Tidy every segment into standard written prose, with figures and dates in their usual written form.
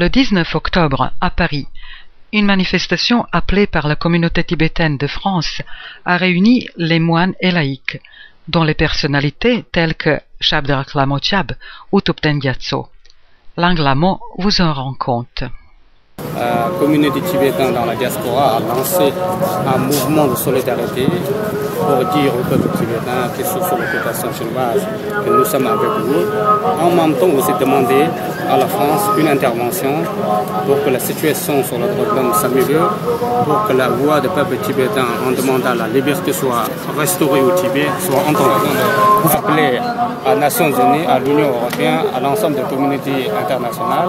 Le 19 octobre, à Paris, une manifestation appelée par la communauté tibétaine de France a réuni les moines et laïcs, dont les personnalités telles que Shabdrak Lamo Tchab ou Thupten Gyatso. Lang Lamo vous en rend compte. La communauté tibétaine dans la diaspora a lancé un mouvement de solidarité pour dire au peuple tibétain qui souffre de l'occupation chinoise que nous sommes avec vous. En même temps, aussi demander à la France une intervention pour que la situation sur le droit de l'homme s'améliore, pour que la voix du peuple tibétain en demandant la liberté soit restaurée au Tibet, soit entendue. Vous appelez à Nations Unies, à l'Union européenne, à l'ensemble des communautés internationales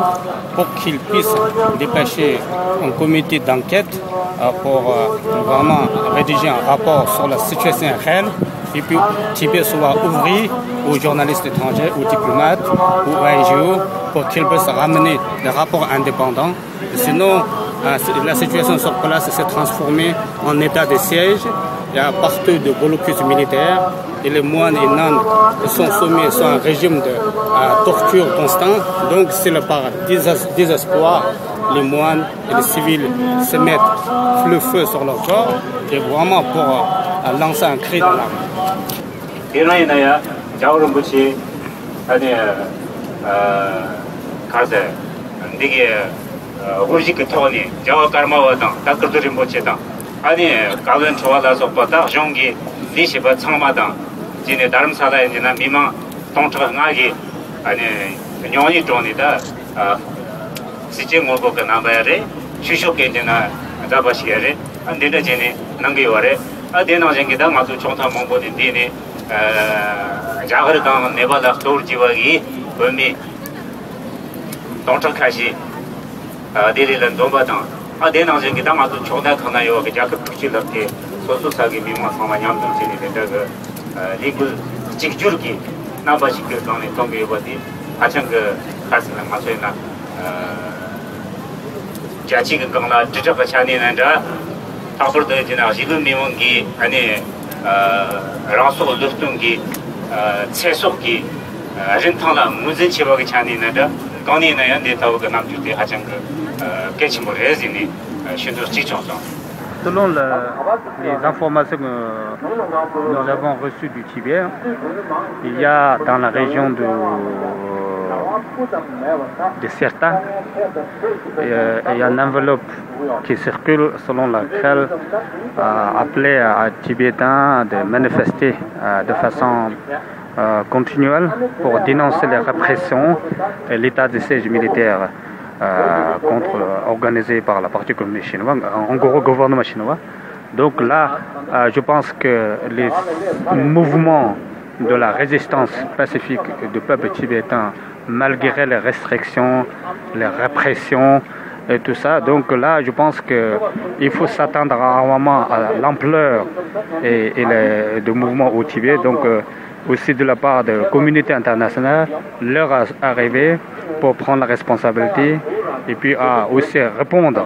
pour qu'ils puissent dépêcher un comité d'enquête pour vraiment rédiger un rapport sur la situation réelle et puis Tibet soit ouvert aux journalistes étrangers, aux diplomates, aux ONG pour qu'ils puissent ramener des rapports indépendants. Sinon, la situation sur place s'est transformée en état de siège. Il y a partout de blocus militaires et les moines et nonnes sont soumis à un régime de torture constante. Donc, c'est par désespoir, les moines et les civils se mettent le feu sur leur corps et vraiment pour lancer un cri d'alarme. 아니 가면 좋아라서 보다 종기 리시바 청마당 진에 다른 사다에나 미망 동처가기 아니 녀니 존이다 시제 몰고가 나바야레 쉬쇼게데나 잡아시게레 안데다 제네 남게요레 아데나쟁게다 마주 총타 몽보데 디네 자거르가 네바다 도르지와기 범미 동처카시 데리는 도바당 아데나쟁 게 담아도 초다 하나요 그 자크 붙이럽게 소소사기 미마 상만염 등진이 되다가 리그 직줄기 나바시크 돈에 동계버디 아청 그 가스는 맞소이나 자치가 강나 지적가 차니는다 타버도 지나 지금 미원기 아니 라소 루스tun기 채속기 아젠타나 무슨 치바기 차니는다 건이나야 데이터가 남주대 아청 그 Selon les informations que nous avons reçues du Tibet, il y a dans la région de Serta, il y a une enveloppe qui circule selon laquelle appelait à Tibétains de manifester de façon continuelle pour dénoncer les répressions et l'état de siège militaire organisé par la partie communiste chinoise, en gros gouvernement chinois. Donc là, je pense que les mouvements de la résistance pacifique du peuple tibétain, malgré les restrictions, les répressions et tout ça, donc là, je pense qu'il faut s'attendre à un moment à l'ampleur et du mouvement au Tibet. Donc aussi de la part de la communauté internationale, leur arrivée pour prendre la responsabilité et puis aussi répondre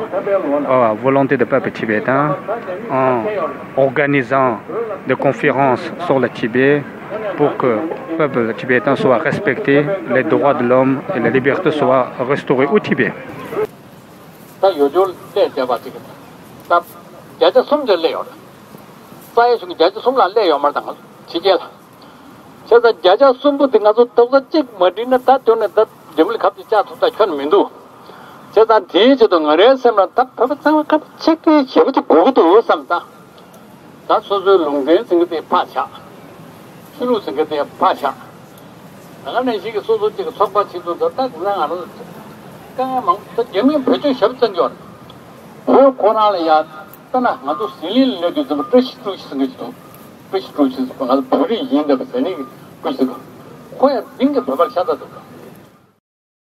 à la volonté du peuple tibétain en organisant des conférences sur le Tibet pour que le peuple tibétain soit respecté, les droits de l'homme et les libertés soient restaurées au Tibet. 제가 자자 숨부 등가서 또가 찍 머리는 다 돈에 다 점을 갑자기 자투다 큰 민도 제가 뒤에도 거래서만 딱 바바상 갑 체크 해부터 보고도 없습니다. 다 소소 롱된 생각에 파차 수로 생각에 파차 나가는 시기 소소 지금 속바치도 다 그냥 안 하고 그냥 또 점이 배정 협정 줄 그 고난이야 떠나 나도 실릴 내도 좀 뜻이 생기죠. Пусть крутится, а буры ендо, пацаны, пусть такое. Коя, деньги, бабар, сядат.